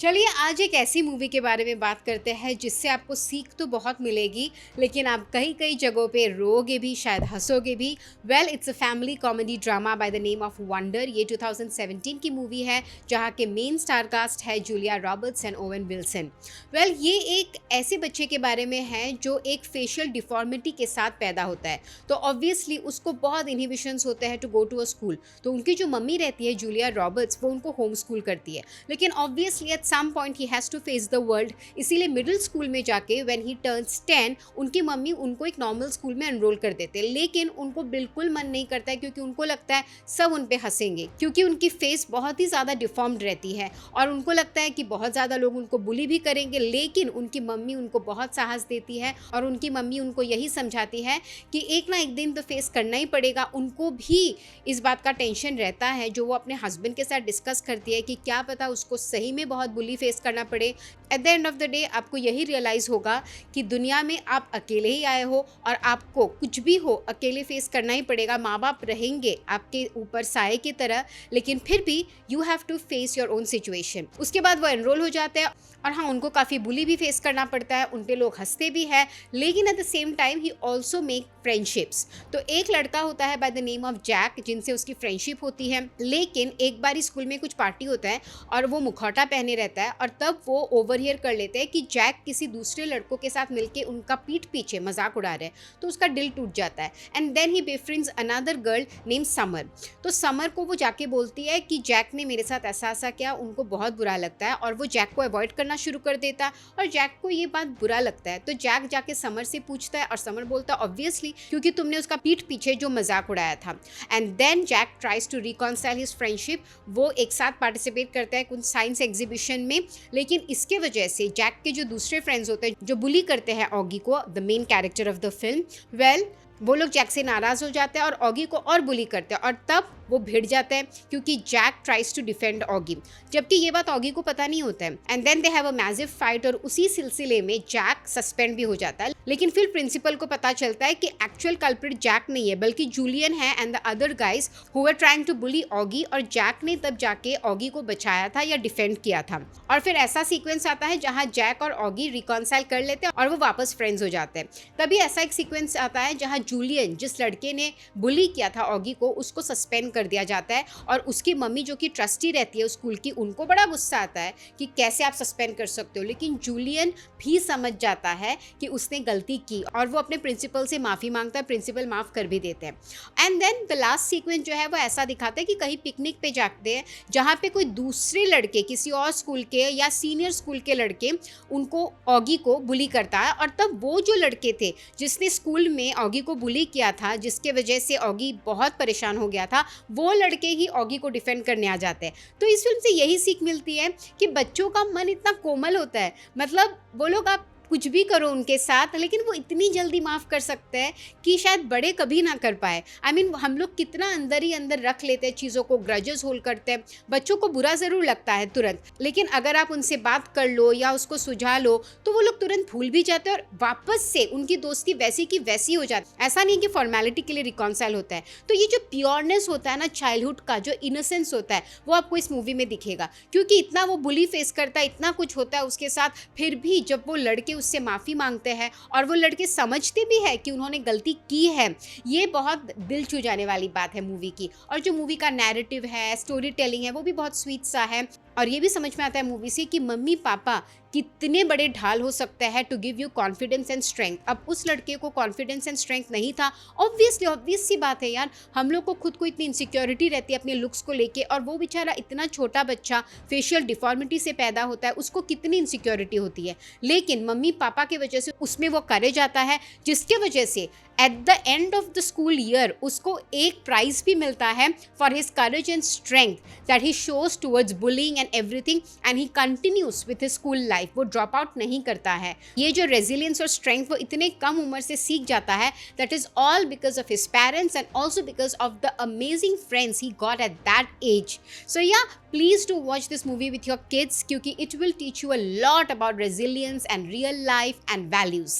चलिए आज एक ऐसी मूवी के बारे में बात करते हैं जिससे आपको सीख तो बहुत मिलेगी, लेकिन आप कई कई जगहों पे रोओगे भी, शायद हंसोगे भी। Well, it's a family comedy drama bye the name of wonder. ये 2017 की मूवी है जहाँ के मेन स्टार कास्ट है Julia Roberts and oven Wilson. Well, ये एक ऐसे बच्चे के बारे में है जो एक फेशियल डिफॉर्मिटी के साथ पैदा होता है, तो ऑब्वियसली उसको बहुत इनहिबिशंस होते हैं to go to a school. तो उनकी जो मम्मी रहती है जूलिया रॉबर्ट्स, वो उनको होम स्कूल करती है, लेकिन obviously at some point he has to face the world. इसीलिए मिडिल स्कूल में जाके व्हेन ही टर्न्स 10 उनकी मम्मी उनको एक नॉर्मल स्कूल में एनरोल कर देते हैं, लेकिन उनको बिल्कुल मन नहीं करता है क्योंकि उनको लगता है सब उन पे हंसेंगे, क्योंकि उनकी फेस बहुत ही ज़्यादा डिफॉर्म्ड रहती है और उनको लगता है कि बहुत ज़्यादा लोग उनको बुली भी करेंगे। लेकिन उनकी मम्मी उनको बहुत साहस देती है और उनकी मम्मी उनको यही समझाती है कि एक ना एक दिन तो फेस करना ही पड़ेगा। उनको भी इस बात का टेंशन रहता है जो वो अपने हस्बैंड के साथ डिस्कस करती है कि क्या पता उसको सही में बहुत बुली फेस करना पड़े। At the end of the day आपको यही रियलाइज़ होगा कि दुनिया में आप अकेले ही आए हो और आपको कुछ भी हो अकेले फेस करना ही पड़ेगा। माँ बाप रहेंगे आपके ऊपर साए की तरह, लेकिन फिर भी you have to face your own situation. उसके बाद वो एनरोल हो जाते हैं और हाँ, उनको काफ़ी बुली भी फेस करना पड़ता है, उन पे लोग हंसते भी हैं, लेकिन at the same time he also make friendships. तो एक लड़का होता है by the name of Jack जिनसे उसकी फ्रेंडशिप होती है, लेकिन एक बार स्कूल में कुछ पार्टी होता है और वो मुखौटा पहने रहता है और तब वो ओवरहियर कर लेते हैं कि जैक किसी दूसरे लड़कों के साथ मिलके उनका पीठ पीछे मजाक उड़ा रहे हैं, तो उसका दिल टूट जाता है। And then he befriends another girl name Summer. तो समर को वो जाके बोलती है कि जैक ने मेरे साथ ऐसा ऐसा किया, उनको बहुत बुरा लगता है और वो जैक को अवॉइड करना शुरू कर देता है और जैक को ये बात बुरा लगता है। तो जैक जाके समर से पूछता है और समर बोलता है ऑब्वियसली क्योंकि तुमने उसका पीठ पीछे जो मजाक उड़ाया था। And then Jack tries to reconcile his friendship. वो एक साथ पार्टिसिपेट करता है कुछ साइंस एग्जीबिशन में, लेकिन इसके वजह से जैक के जो दूसरे फ्रेंड्स होते हैं जो बुली करते हैं ऑगी को, the main character of the film, well वो लोग जैक से नाराज हो जाते हैं और ऑगी को और बुली करते हैं और तब वो भिड़ जाते हैं क्योंकि Jack tries to defend Auggie, जबकि ये बात ऑगी को पता नहीं होता है। And then they have a massive fight और उसी सिलसिले में जैक सस्पेंड भी हो जाता है। लेकिन फिर प्रिंसिपल को पता चलता है कि एक्चुअल कल्प्रिट जैक नहीं है बल्कि जूलियन है and the other guys who were trying to bully Auggie, और जैक ने तब जाके ऑगी को बचाया था या डिफेंड किया था। और फिर ऐसा सीक्वेंस आता है जहाँ जैक और ऑगी रिकॉन्साइल कर लेते हैं और वो वापस फ्रेंड्स हो जाते हैं। तभी ऐसा एक सीक्वेंस आता है जहाँ जूलियन, जिस लड़के ने बुली किया था ऑगी को, उसको सस्पेंड कर दिया जाता है और उसकी मम्मी जो कि ट्रस्टी रहती है स्कूल की, उनको बड़ा गुस्सा आता है कि कैसे आप सस्पेंड कर सकते हो। लेकिन जूलियन भी समझ जाता है कि उसने गलती की और वो अपने प्रिंसिपल से माफ़ी मांगता है, प्रिंसिपल माफ़ कर भी देते हैं। And then the last sequence जो है वो ऐसा दिखाता है कि कहीं पिकनिक पे जाते हैं जहाँ पे कोई दूसरे लड़के, किसी और स्कूल के या सीनियर स्कूल के लड़के उनको ऑगी को बुली करता है और तब वो जो लड़के थे जिसने स्कूल में ऑगी को बुली किया था, जिसके वजह से ऑगी बहुत परेशान हो गया था, वो लड़के ही ऑगी को डिफेंड करने आ जाते हैं। तो इस फिल्म से यही सीख मिलती है कि बच्चों का मन इतना कोमल होता है, मतलब वो लोग आप कुछ भी करो उनके साथ, लेकिन वो इतनी जल्दी माफ़ कर सकते हैं कि शायद बड़े कभी ना कर पाए। आई मीन हम लोग कितना अंदर ही अंदर रख लेते हैं चीज़ों को, ग्रजेस होल्ड करते हैं। बच्चों को बुरा ज़रूर लगता है तुरंत, लेकिन अगर आप उनसे बात कर लो या उसको सुझा लो तो वो लोग तुरंत भूल भी जाते हैं और वापस से उनकी दोस्ती वैसी की वैसी हो जाती है। ऐसा नहीं कि फॉर्मेलिटी के लिए रिकॉन्साइल होता है। तो ये जो प्योरनेस होता है ना चाइल्डहुड का, जो इनोसेंस होता है, वो आपको इस मूवी में दिखेगा। क्योंकि इतना वो बुली फेस करता है, इतना कुछ होता है उसके साथ, फिर भी जब वो लड़के उससे माफ़ी मांगते हैं और वो लड़के समझते भी है कि उन्होंने गलती की है, ये बहुत दिल छू जाने वाली बात है मूवी की। और जो मूवी का नैरेटिव है, स्टोरी टेलिंग है, वो भी बहुत स्वीट सा है और ये भी समझ में आता है मूवी से कि मम्मी पापा कितने बड़े ढाल हो सकते हैं to give you confidence and strength. अब उस लड़के को कॉन्फिडेंस एंड स्ट्रेंथ नहीं था, ऑब्वियसली ऑब्वियस सी बात है यार, हम लोग को खुद को इतनी इनसिक्योरिटी रहती है अपने लुक्स को लेके, और वो बेचारा इतना छोटा बच्चा फेशियल डिफॉर्मिटी से पैदा होता है, उसको कितनी इनसिक्योरिटी होती है। लेकिन मम्मी पापा की वजह से उसमें वो करेज आता है, जिसके वजह से at the end of the school year उसको एक प्राइज भी मिलता है for his courage and strength that he shows towards bullying and everything, and he continues with his school life. वो ड्रॉप आउट नहीं करता है। ये जो रेजिलियंस और स्ट्रेंथ वो इतने कम उम्र से सीख जाता है, that is all because of his parents and also because of the amazing friends he got at that age. So yeah please do watch this movie with your kids, क्योंकि it will teach you a lot about resilience and real life and values.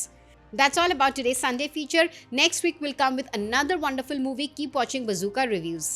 That's all about today's Sunday feature. Next week we'll come with another wonderful movie. Keep watching Bazooka Reviews.